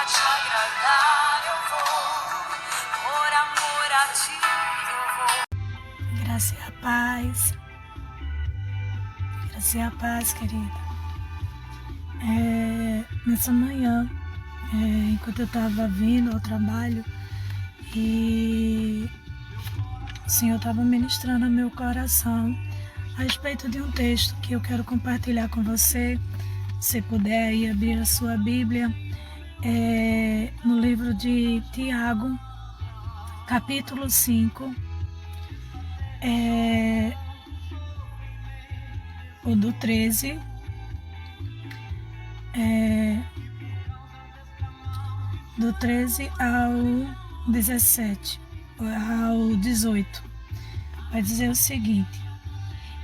te agradar eu vou, por amor a ti eu vou. Graça e a paz. Graça e a paz, querida. Nessa manhã, enquanto eu estava vindo ao trabalho, e o Senhor estava ministrando ao meu coração a respeito de um texto que eu quero compartilhar com você. Se puder aí abrir a sua Bíblia, no livro de Tiago, capítulo 5, o do 13, do 13 ao 17, ao 18. Vai dizer o seguinte: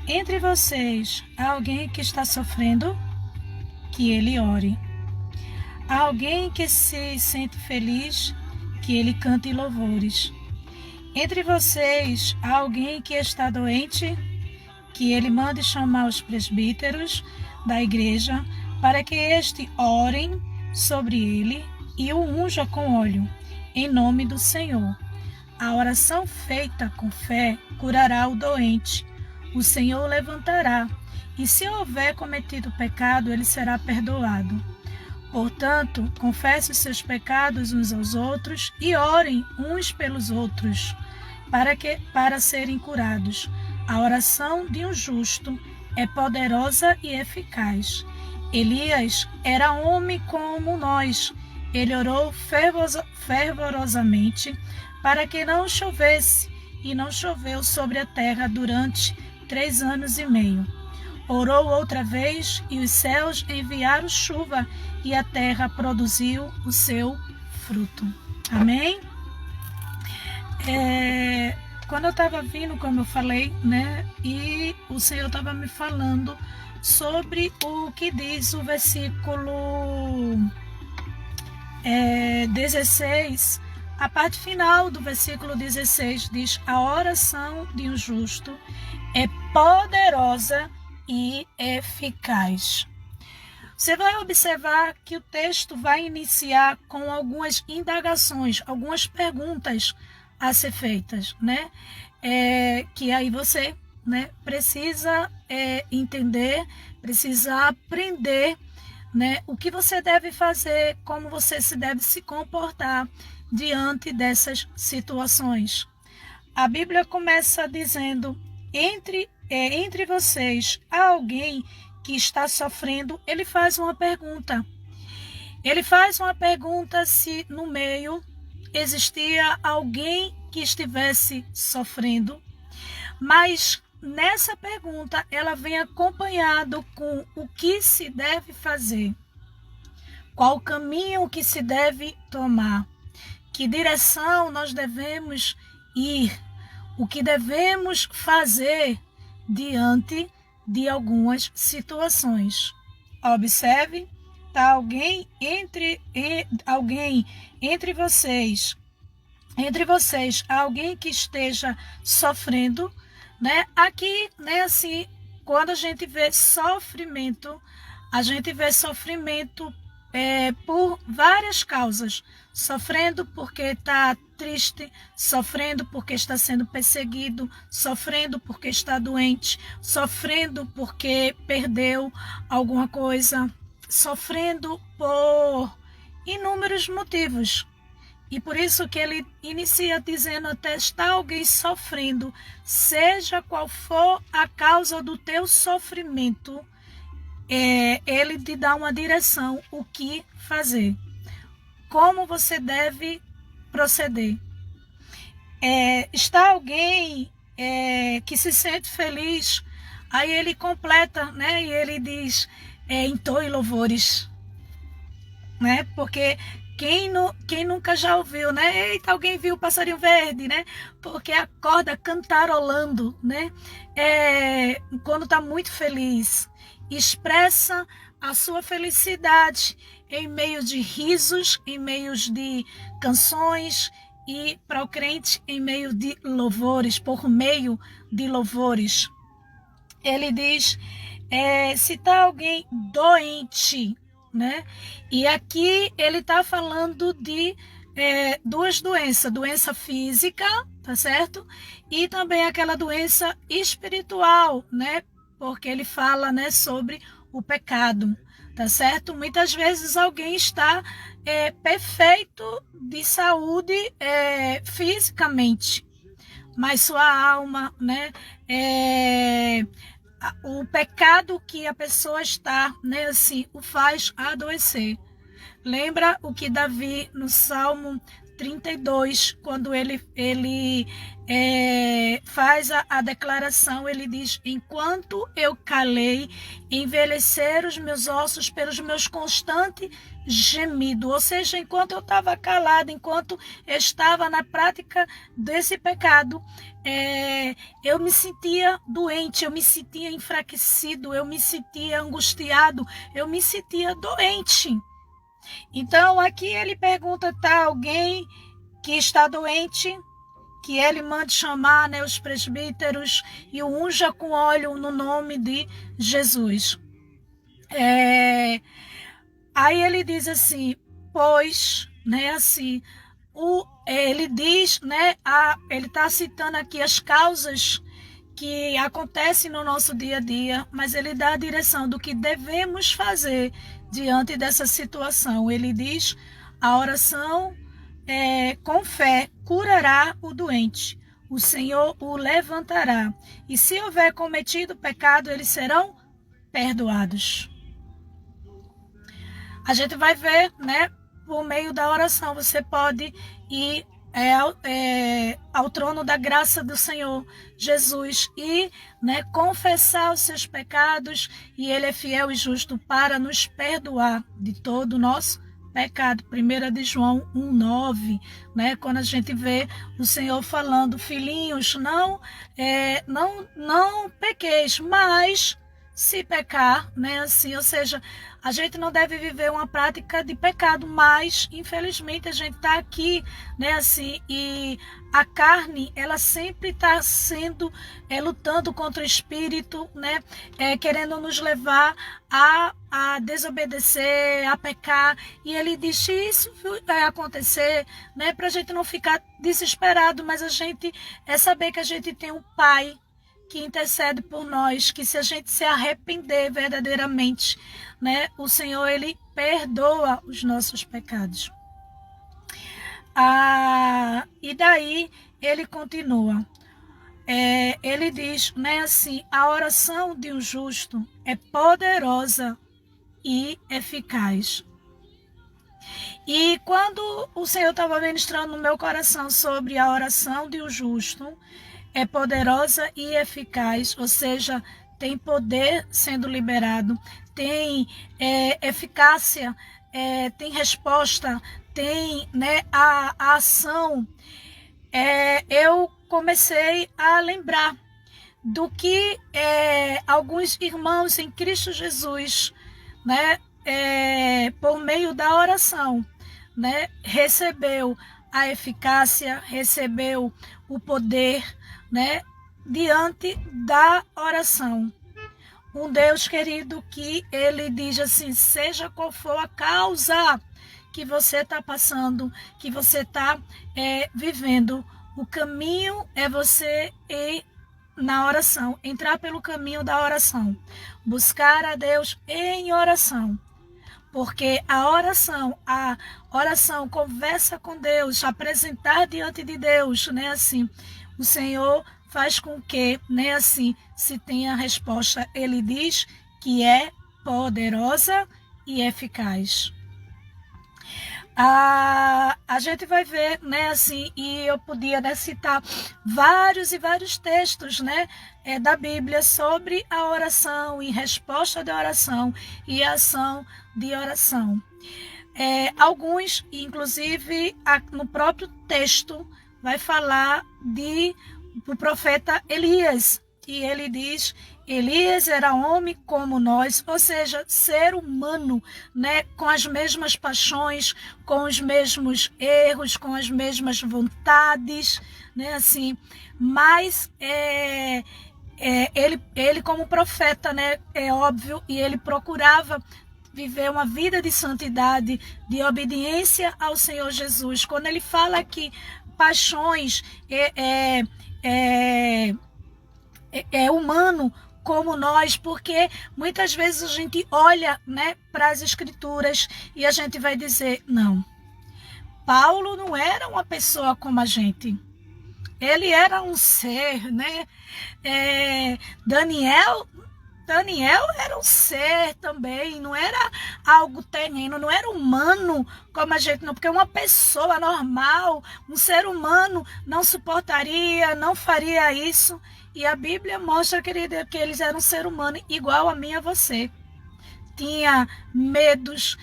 entre vocês há alguém que está sofrendo? Que ele ore. Há alguém que se sente feliz? Que ele cante louvores. Entre vocês há alguém que está doente? Que ele mande chamar os presbíteros da igreja para que este orem sobre ele e o unja com óleo, em nome do Senhor. A oração feita com fé curará o doente. O Senhor o levantará, e se houver cometido pecado, ele será perdoado. Portanto, confesse os seus pecados uns aos outros e orem uns pelos outros, para serem curados. A oração de um justo é poderosa e eficaz. Elias era homem como nós. Ele orou fervorosamente para que não chovesse, e não choveu sobre a terra durante 3 anos e meio. Orou outra vez, e os céus enviaram chuva, e a terra produziu o seu fruto. Amém? Quando eu estava vindo, como eu falei, e o Senhor estava me falando sobre o que diz o versículo 16, a parte final do versículo 16 diz: a oração de um justo é poderosa e eficaz. Você vai observar que o texto vai iniciar com algumas indagações, algumas perguntas a ser feitas, que aí você, precisa entender, precisa aprender, o que você deve fazer, como você se deve se comportar diante dessas situações. A Bíblia começa dizendo: entre vocês há alguém que está sofrendo. Ele faz uma pergunta. Ele faz uma pergunta se no meio existia alguém que estivesse sofrendo, mas nessa pergunta ela vem acompanhado com o que se deve fazer, qual o caminho que se deve tomar, que direção nós devemos ir, o que devemos fazer diante de algumas situações. Observe, está alguém entre vocês, há alguém que esteja sofrendo, Aqui, assim, quando a gente vê sofrimento, por várias causas. Sofrendo porque está triste, sofrendo porque está sendo perseguido, sofrendo porque está doente, sofrendo porque perdeu alguma coisa, sofrendo por inúmeros motivos. E por isso que ele inicia dizendo: até está alguém sofrendo, seja qual for a causa do teu sofrimento, ele te dá uma direção, o que fazer, como você deve proceder. Está alguém que se sente feliz, aí ele completa, e ele diz: entoe louvores, porque quem nunca já ouviu, Eita, alguém viu o passarinho verde, Porque acorda cantarolando, quando está muito feliz. Expressa a sua felicidade em meio de risos, em meio de canções, e para o crente em meio de louvores, por meio de louvores. Ele diz: se está alguém doente, né? E aqui ele está falando de duas doenças, doença física, tá certo? E também aquela doença espiritual, né? Porque ele fala, né, sobre o pecado, tá certo? Muitas vezes alguém está perfeito de saúde fisicamente, mas sua alma, né, o pecado que a pessoa está, né, assim, o faz adoecer. Lembra o que Davi, no Salmo 32, quando ele faz a declaração, ele diz: enquanto eu calei, envelheceram os meus ossos pelos meus constantes gemidos. Ou seja, enquanto eu estava calada, enquanto eu estava na prática desse pecado, eu me sentia doente, eu me sentia enfraquecido, eu me sentia angustiado, eu me sentia doente. Então aqui ele pergunta, tá, alguém que está doente, que ele mande chamar, né, os presbíteros e o unja com óleo no nome de Jesus. Aí ele diz assim, pois, né, assim, ele diz, né, ele está citando aqui as causas que acontecem no nosso dia a dia, mas ele dá a direção do que devemos fazer diante dessa situação. Ele diz, a oração com fé curará o doente, o Senhor o levantará, e se houver cometido pecado, eles serão perdoados. A gente vai ver, né, por meio da oração, você pode ir ao trono da graça do Senhor Jesus e, né, confessar os seus pecados, e Ele é fiel e justo para nos perdoar de todo o nosso pecado. 1 de João 1,9, né, quando a gente vê o Senhor falando, filhinhos, não pequeis, mas se pecar, né, assim, ou seja, a gente não deve viver uma prática de pecado, mas infelizmente a gente está aqui, né, assim, e a carne, ela sempre está sendo, lutando contra o espírito, né, querendo nos levar a desobedecer, a pecar, e ele diz, se isso vai acontecer, né, para a gente não ficar desesperado, mas a gente saber que a gente tem um Pai que intercede por nós, que se a gente se arrepender verdadeiramente, né, o Senhor, Ele perdoa os nossos pecados. E daí ele continua. Ele diz, né, assim, a oração de um justo é poderosa e eficaz. E quando o Senhor estava ministrando no meu coração sobre a oração de um justo, é poderosa e eficaz, ou seja, tem poder sendo liberado, tem eficácia, tem resposta, tem, né, a ação. Eu comecei a lembrar do que alguns irmãos em Cristo Jesus, né, por meio da oração, né, recebeu a eficácia, recebeu o poder, né, diante da oração. Um Deus querido que ele diz assim, seja qual for a causa que você está passando, que você está vivendo, o caminho é você ir na oração, entrar pelo caminho da oração, buscar a Deus em oração. Porque a oração, conversa com Deus, apresentar diante de Deus, né, assim, o Senhor faz com que, né, assim, se tenha a resposta. Ele diz que é poderosa e eficaz. A gente vai ver, né, assim, e eu podia, né, citar vários e vários textos, né, da Bíblia sobre a oração e resposta da oração e ação de oração. Alguns, inclusive, no próprio texto, vai falar do profeta Elias, e ele diz, Elias era homem como nós, ou seja, ser humano, né, com as mesmas paixões, com os mesmos erros, com as mesmas vontades, né, assim, mas ele como profeta, né, é óbvio, e ele procurava viver uma vida de santidade, de obediência ao Senhor Jesus. Quando ele fala que paixões é humano como nós, porque muitas vezes a gente olha, né, para as Escrituras e a gente vai dizer, não, Paulo não era uma pessoa como a gente. Ele era um ser, né? Daniel era um ser também, não era algo terreno, não era humano como a gente, não, porque uma pessoa normal, um ser humano não suportaria, não faria isso. E a Bíblia mostra, querida, que eles eram um ser humano igual a mim e a você. Tinha medos,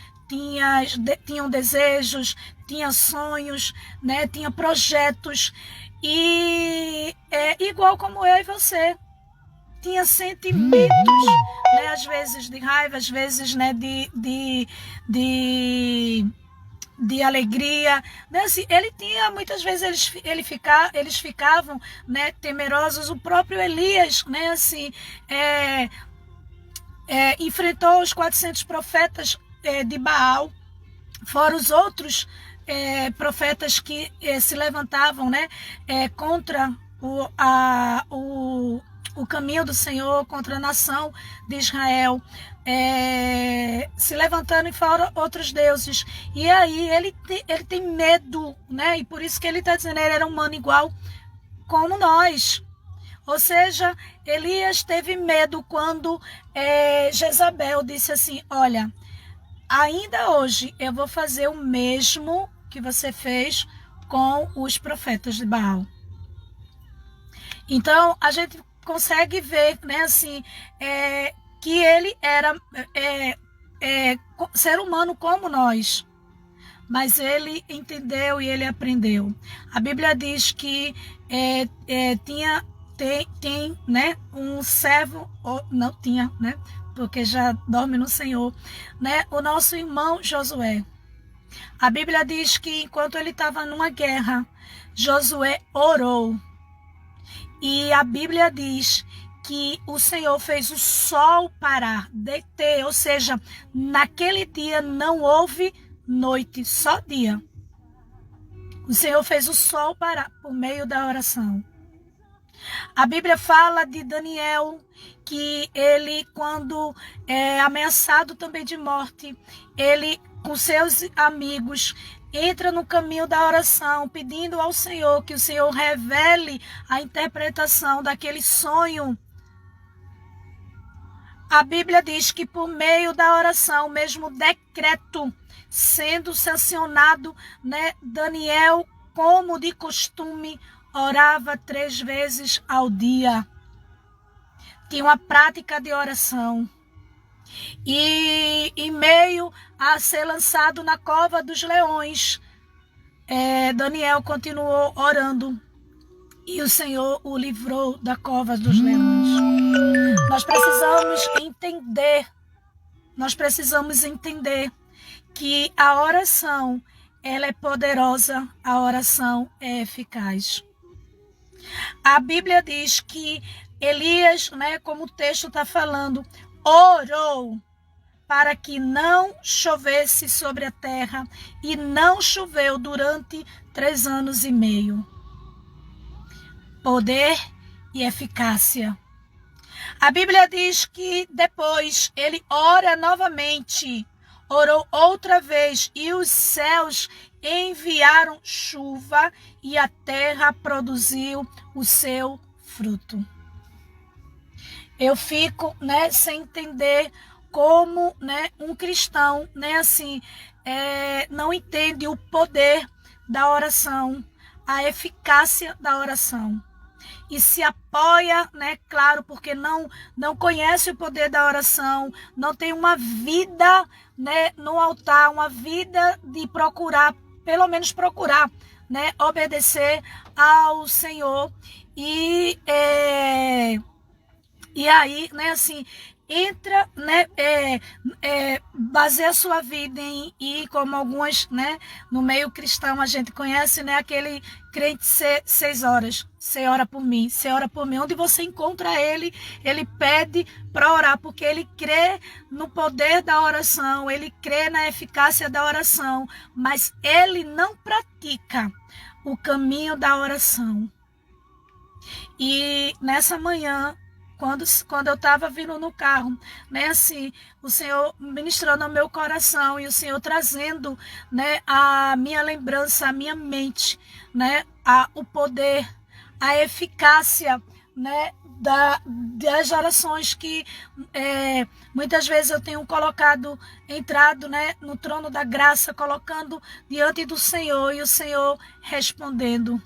tinham desejos, tinha sonhos, né? Tinha projetos, e é igual como eu e você. Tinha sentimentos, né? Às vezes de raiva, às vezes, né, de alegria, né? Assim, ele tinha, muitas vezes eles ficavam, né, temerosos. O próprio Elias, né, assim, enfrentou os 400 profetas de Baal, fora os outros profetas que se levantavam, né, contra o caminho do Senhor, contra a nação de Israel, se levantando em fora outros deuses. E aí ele tem medo, né? E por isso que ele está dizendo, ele era humano igual como nós. Ou seja, Elias teve medo quando Jezabel disse assim, olha, ainda hoje eu vou fazer o mesmo que você fez com os profetas de Baal. Então, a gente consegue ver, né, assim, que ele era ser humano como nós, mas ele entendeu e ele aprendeu. A Bíblia diz que tem, né, um servo, não tinha, né, porque já dorme no Senhor, né, o nosso irmão Josué. A Bíblia diz que enquanto ele estava numa guerra, Josué orou. E a Bíblia diz que o Senhor fez o sol parar, deter, ou seja, naquele dia não houve noite, só dia. O Senhor fez o sol parar por meio da oração. A Bíblia fala de Daniel, que ele, quando ameaçado também de morte, ele com seus amigos entra no caminho da oração, pedindo ao Senhor que o Senhor revele a interpretação daquele sonho. A Bíblia diz que por meio da oração, mesmo decreto sendo sancionado, né, Daniel, como de costume, orava 3 vezes ao dia. Tinha uma prática de oração. E em meio a ser lançado na cova dos leões, Daniel continuou orando e o Senhor o livrou da cova dos leões. Nós precisamos entender que a oração, ela é poderosa, a oração é eficaz. A Bíblia diz que Elias, né, como o texto está falando, orou para que não chovesse sobre a terra, e não choveu durante 3 anos e meio. Poder e eficácia. A Bíblia diz que depois ele ora novamente, orou outra vez, e os céus enviaram chuva e a terra produziu o seu fruto. Eu fico, né, sem entender como, né, um cristão, né, assim, não entende o poder da oração, a eficácia da oração. E se apoia, né, claro, porque não conhece o poder da oração, não tem uma vida, né, no altar, uma vida de procurar, pelo menos procurar, né, obedecer ao Senhor. E aí, né, assim, entra, né, baseia a sua vida em ir, como algumas, né, no meio cristão a gente conhece, né, aquele crente 6 horas, você ora por mim, você ora por mim. Onde você encontra ele pede para orar, porque ele crê no poder da oração, ele crê na eficácia da oração, mas ele não pratica o caminho da oração. E nessa manhã, quando eu estava vindo no carro, né, assim, o Senhor ministrando ao meu coração e o Senhor trazendo, né, a minha lembrança, a minha mente, né, o poder, a eficácia, né, das orações que muitas vezes eu tenho entrado, né, no trono da graça, colocando diante do Senhor e o Senhor respondendo.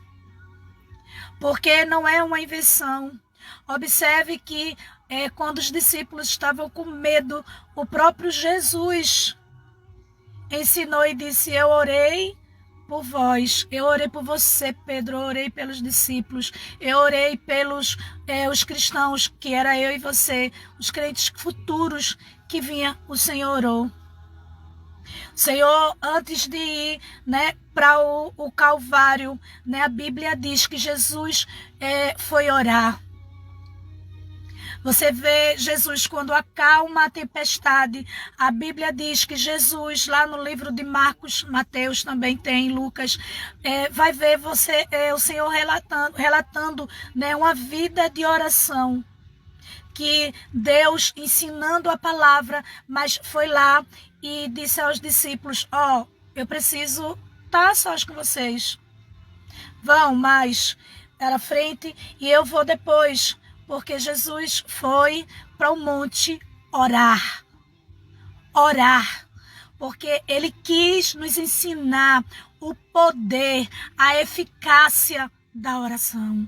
Porque não é uma invenção. Observe que quando os discípulos estavam com medo, o próprio Jesus ensinou e disse: eu orei por vós, eu orei por você, Pedro, eu orei pelos discípulos, eu orei pelos os cristãos, que era eu e você, os crentes futuros que vinha, o Senhor orou. O Senhor, antes de ir, né, para o Calvário, né, a Bíblia diz que Jesus foi orar. Você vê Jesus quando acalma a tempestade. A Bíblia diz que Jesus, lá no livro de Marcos, Mateus também tem, Lucas, vai ver o Senhor relatando, né, uma vida de oração. Que Deus ensinando a palavra, mas foi lá e disse aos discípulos: eu preciso estar sós com vocês. Vão mais para frente e eu vou depois. Porque Jesus foi para o monte orar. Orar. Porque ele quis nos ensinar o poder, a eficácia da oração.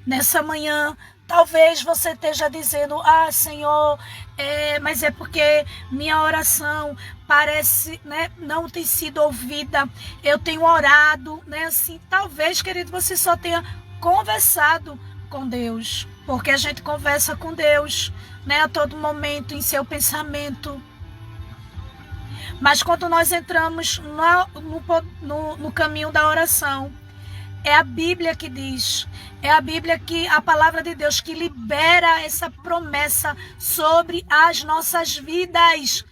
Nessa manhã, talvez você esteja dizendo: Senhor, mas é porque minha oração parece, né, não tem sido ouvida. Eu tenho orado, né, assim. Talvez, querido, você só tenha conversado com Deus, porque a gente conversa com Deus, né, a todo momento em seu pensamento. Mas quando nós entramos no caminho da oração, é a Bíblia que diz, é a Bíblia a palavra de Deus que libera essa promessa sobre as nossas vidas.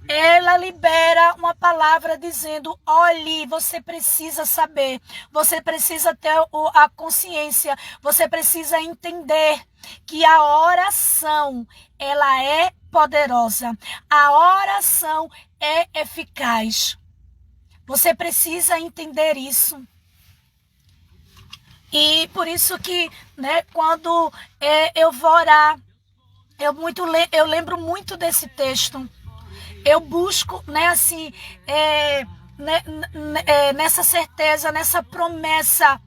Ela libera uma palavra dizendo: olhe, você precisa saber, você precisa ter a consciência, você precisa entender que a oração, ela é poderosa, a oração é eficaz. Você precisa entender isso. E por isso que, né, quando eu vou orar, eu lembro muito desse texto. Eu busco, né, assim, nessa certeza, nessa promessa.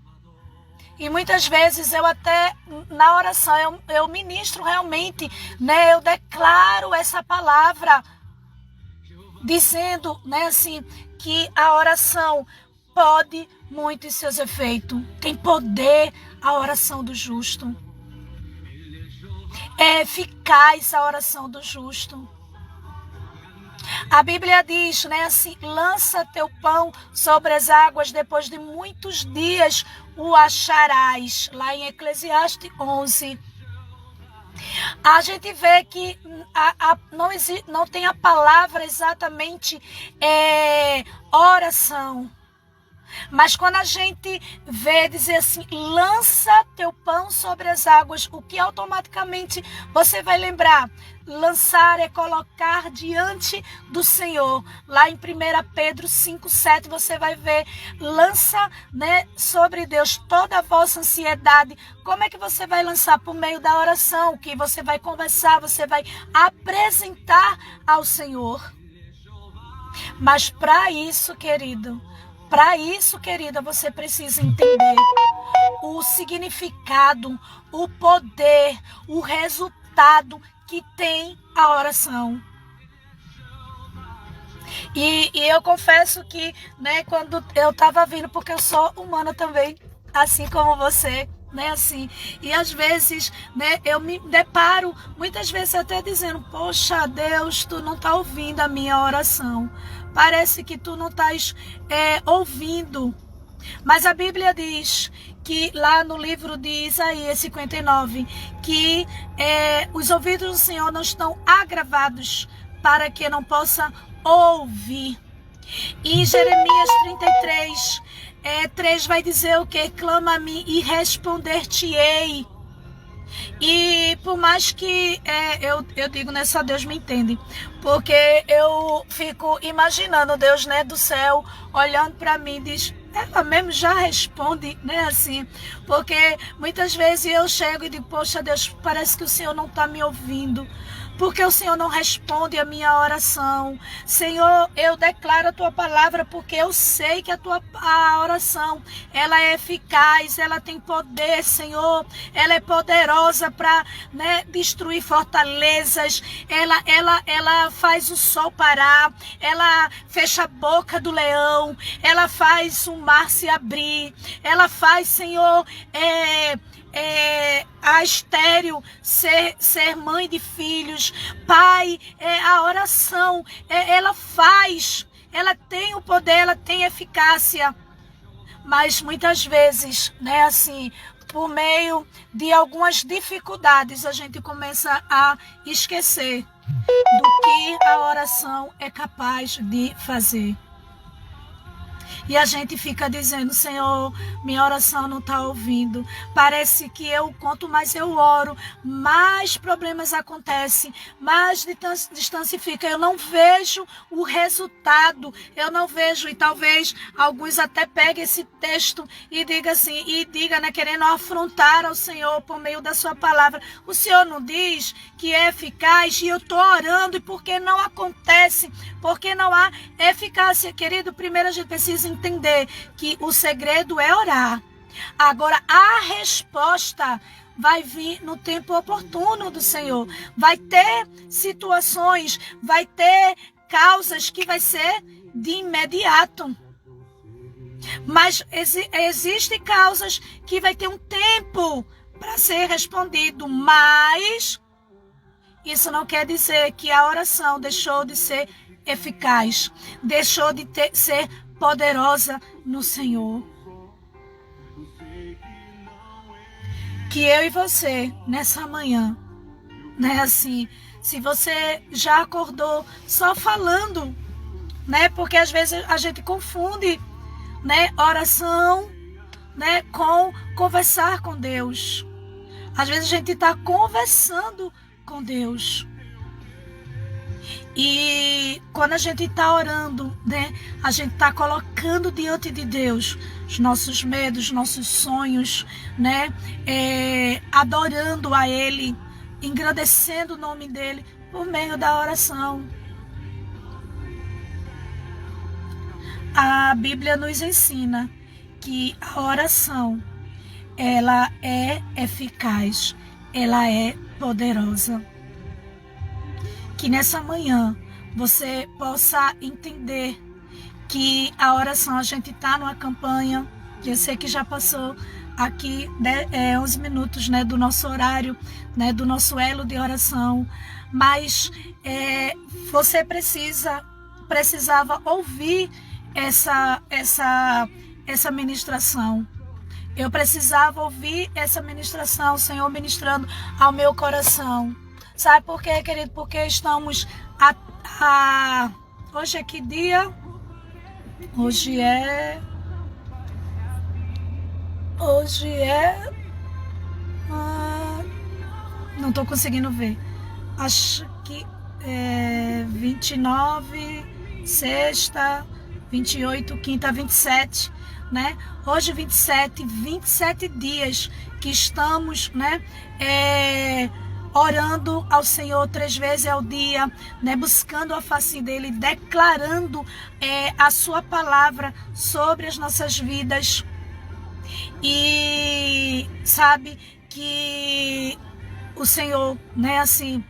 E muitas vezes eu até, na oração, eu ministro realmente, né, eu declaro essa palavra, dizendo, né, assim, que a oração pode muito em seus efeitos. Tem poder a oração do justo. É eficaz a oração do justo. A Bíblia diz, né, assim: lança teu pão sobre as águas, depois de muitos dias o acharás. Lá em Eclesiastes 11. A gente vê que não tem a palavra exatamente oração. Mas quando a gente vê dizer assim: lança teu pão sobre as águas, o que automaticamente você vai lembrar? Lançar é colocar diante do Senhor. Lá em 1 Pedro 5,7 você vai ver: lança, né, sobre Deus toda a vossa ansiedade. Como é que você vai lançar? Por meio da oração, que você vai conversar, você vai apresentar ao Senhor. Mas para isso, querido, querida, você precisa entender o significado, o poder, o resultado que tem a oração. E eu confesso que, né, quando eu estava vindo, porque eu sou humana também, assim como você, né, assim, e às vezes, né, eu me deparo muitas vezes até dizendo, poxa, Deus, tu não tá ouvindo a minha oração, parece que tu não estás ouvindo. Mas a Bíblia diz que lá no livro de Isaías 59, que os ouvidos do Senhor não estão agravados para que não possa ouvir. E Jeremias 33, 3 vai dizer o que? Clama a mim e responder-te-ei. E por mais que eu digo, né, só Deus me entende, porque eu fico imaginando Deus, né, do céu, olhando para mim e diz, ela mesmo já responde, né, assim, porque muitas vezes eu chego e digo, poxa Deus, parece que o Senhor não está me ouvindo, porque o Senhor não responde a minha oração. Senhor, eu declaro a tua palavra porque eu sei que a oração, ela é eficaz, ela tem poder, Senhor, ela é poderosa para, né, destruir fortalezas, ela faz o sol parar, ela fecha a boca do leão, ela faz o mar se abrir, ela faz, Senhor, a estéril ser mãe de filhos. Pai, a oração, ela faz, ela tem o poder, ela tem eficácia, mas muitas vezes, né, assim, por meio de algumas dificuldades, a gente começa a esquecer do que a oração é capaz de fazer. E a gente fica dizendo, Senhor, minha oração não está ouvindo. Parece que quanto mais eu oro, mais problemas acontecem, mais distância fica. Eu não vejo o resultado, eu não vejo. E talvez alguns até peguem esse texto e diga assim, né, querendo afrontar ao Senhor por meio da sua palavra. O Senhor não diz que é eficaz e eu estou orando e por que não acontece? Porque não há eficácia, querido. Primeiro a gente precisa entender que o segredo é orar. Agora a resposta vai vir no tempo oportuno do Senhor. Vai ter situações, vai ter causas que vai ser de imediato. Mas existem causas que vai ter um tempo para ser respondido, mas isso não quer dizer que a oração deixou de ser eficaz, deixou de ser poderosa no Senhor. Que eu e você, nessa manhã, né, assim, se você já acordou só falando, né, porque às vezes a gente confunde, né, oração, né, com conversar com Deus. Às vezes a gente está conversando com Deus. E quando a gente está orando, né, a gente está colocando diante de Deus os nossos medos, nossos sonhos, né, adorando a Ele, engrandecendo o nome dEle por meio da oração. A Bíblia nos ensina que a oração, ela é eficaz, ela é poderosa. Que nessa manhã você possa entender que a oração, a gente está numa campanha, que eu sei que já passou aqui 11 minutos, né, do nosso horário, né, do nosso elo de oração, mas você precisava ouvir essa ministração. Eu precisava ouvir essa ministração, o Senhor ministrando ao meu coração. Sabe por quê, querido? Porque estamos hoje é que dia? Hoje é não estou conseguindo ver. Acho que é 29, sexta, 28, quinta, 27, né? Hoje 27 dias que estamos, né, orando ao Senhor 3 vezes ao dia, né, buscando a face dEle, declarando a sua palavra sobre as nossas vidas. E sabe que o Senhor, né, assim,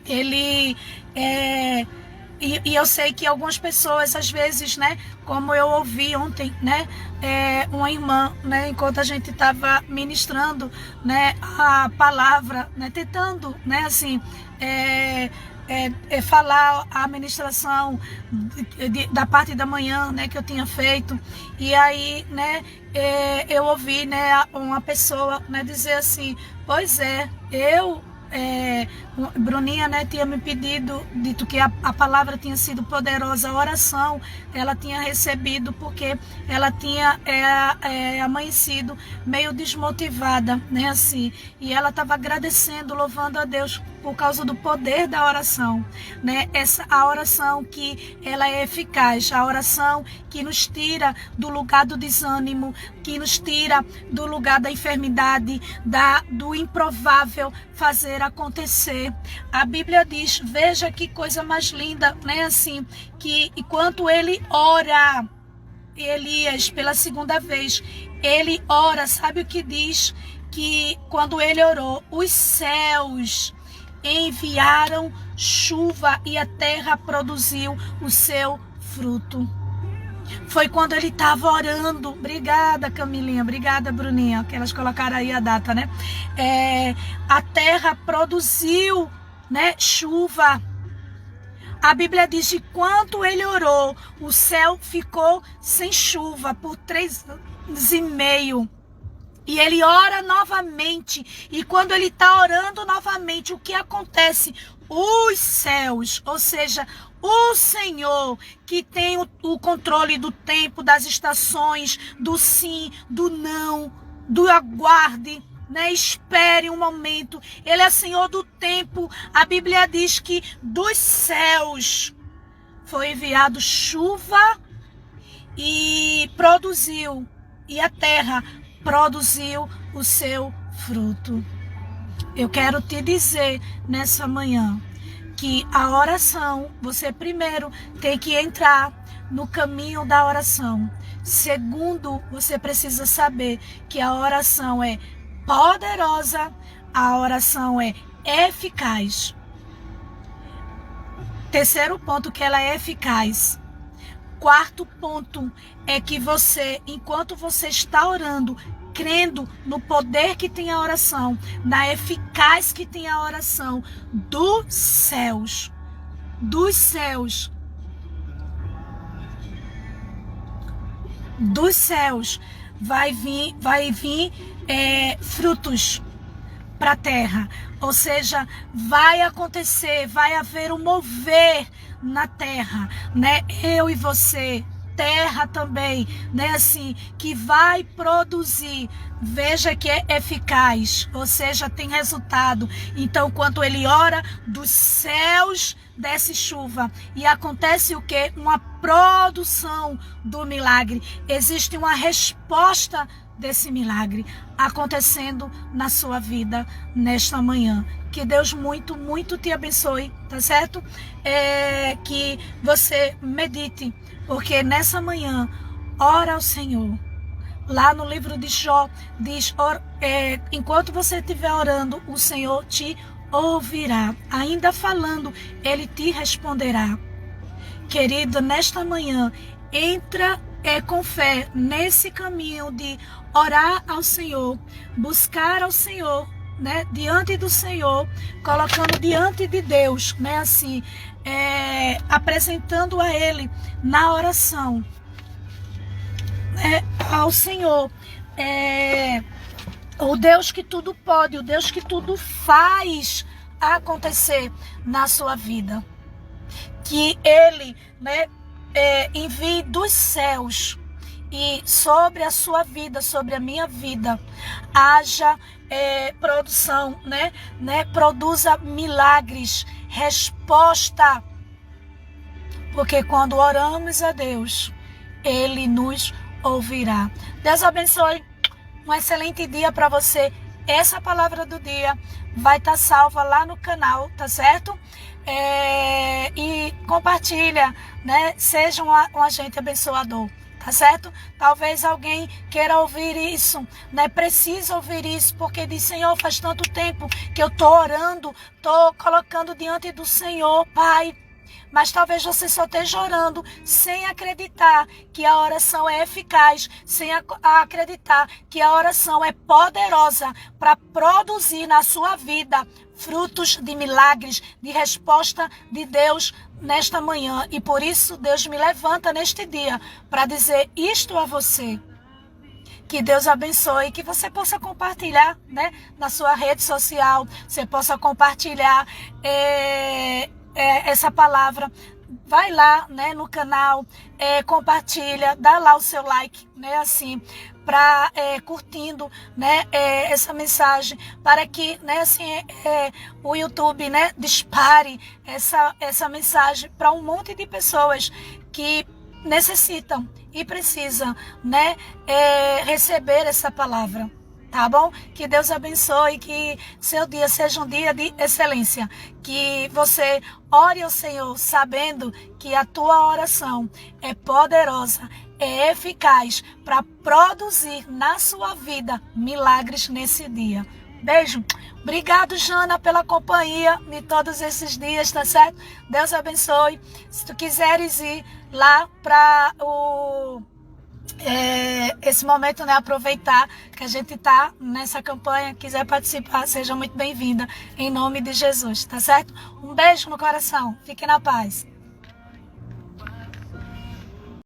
Ele E eu sei que algumas pessoas, às vezes, né, como eu ouvi ontem, né, uma irmã, né, enquanto a gente estava ministrando, né, a palavra, né, tentando, né, assim, falar a ministração da parte da manhã, né, que eu tinha feito, e aí, né, eu ouvi, né, uma pessoa, né, dizer assim, pois é, Bruninha, né, tinha me dito que a palavra tinha sido poderosa, a oração ela tinha recebido porque ela tinha amanhecido meio desmotivada, né, assim, e ela estava agradecendo, louvando a Deus por causa do poder da oração, né, a oração que ela é eficaz, a oração que nos tira do lugar do desânimo, que nos tira do lugar da enfermidade, do improvável fazer acontecer. A Bíblia diz, veja que coisa mais linda, né, assim, que enquanto ele ora, Elias, pela segunda vez, ele ora, sabe o que diz? Que quando ele orou, os céus enviaram chuva e a terra produziu o seu fruto. Foi quando ele estava orando. Obrigada, Camilinha. Obrigada, Bruninha. Que elas colocaram aí a data, né? A terra produziu, né, chuva. A Bíblia diz que quando ele orou, o céu ficou sem chuva por 3 anos e meio. E ele ora novamente. E quando ele está orando novamente, o que acontece? Os céus, ou seja, o Senhor, que tem o controle do tempo, das estações, do sim, do não, do aguarde, né? Espere um momento. Ele é Senhor do tempo. A Bíblia diz que dos céus foi enviado chuva e produziu, e a terra produziu o seu fruto. Eu quero te dizer nessa manhã que a oração, você primeiro tem que entrar no caminho da oração. Segundo, você precisa saber que a oração é poderosa, a oração é eficaz. Terceiro ponto, que ela é eficaz. Quarto ponto é que você, enquanto você está orando, crendo no poder que tem a oração, na eficaz que tem a oração, dos céus, vai vir frutos para a terra, ou seja, vai acontecer, vai haver um mover na terra, né? Eu e você, terra também, né? Assim, que vai produzir. Veja que é eficaz, ou seja, tem resultado. Então, quando ele ora, dos céus desce chuva. E acontece o quê? Uma produção do milagre. Existe uma resposta desse milagre acontecendo na sua vida nesta manhã. Que Deus muito, muito te abençoe, tá certo? Que você medite, porque nessa manhã, ora ao Senhor. Lá no livro de Jó, diz, enquanto você estiver orando, o Senhor te ouvirá. Ainda falando, Ele te responderá. Querido, nesta manhã, entra com fé nesse caminho de orar ao Senhor, buscar ao Senhor, né, diante do Senhor, colocando diante de Deus, né, assim, apresentando a Ele na oração, ao Senhor, o Deus que tudo pode, o Deus que tudo faz acontecer na sua vida, que Ele, né, envie dos céus e sobre a sua vida, sobre a minha vida, haja produção, né? Produza milagres, resposta, porque quando oramos a Deus, Ele nos ouvirá. Deus abençoe, um excelente dia para você. Essa palavra do dia vai estar salva lá no canal, tá certo? E compartilha, né? Seja um agente abençoador, tá certo? Talvez alguém queira ouvir isso, né? Precisa ouvir isso, porque diz, Senhor, faz tanto tempo que eu tô orando, tô colocando diante do Senhor, Pai, Mas talvez você só esteja orando sem acreditar que a oração é eficaz, sem acreditar que a oração é poderosa para produzir na sua vida frutos de milagres, de resposta de Deus nesta manhã. E por isso Deus me levanta neste dia para dizer isto a você. Que Deus abençoe, que você possa compartilhar, né, na sua rede social, você possa compartilhar essa palavra. Vai lá, né, no canal, compartilha, dá lá o seu like, né, assim, para curtindo, né, essa mensagem, para que, né, assim, o YouTube, né, dispare essa mensagem para um monte de pessoas que necessitam e precisam, né, receber essa palavra. Tá bom? Que Deus abençoe, que seu dia seja um dia de excelência. Que você ore ao Senhor sabendo que a tua oração é poderosa, é eficaz para produzir na sua vida milagres nesse dia. Beijo. Obrigado, Jana, pela companhia de todos esses dias, tá certo? Deus abençoe. Se tu quiseres ir lá para esse momento, né, aproveitar que a gente tá nessa campanha, quiser participar, seja muito bem-vinda, em nome de Jesus, tá certo? Um beijo no coração, fique na paz.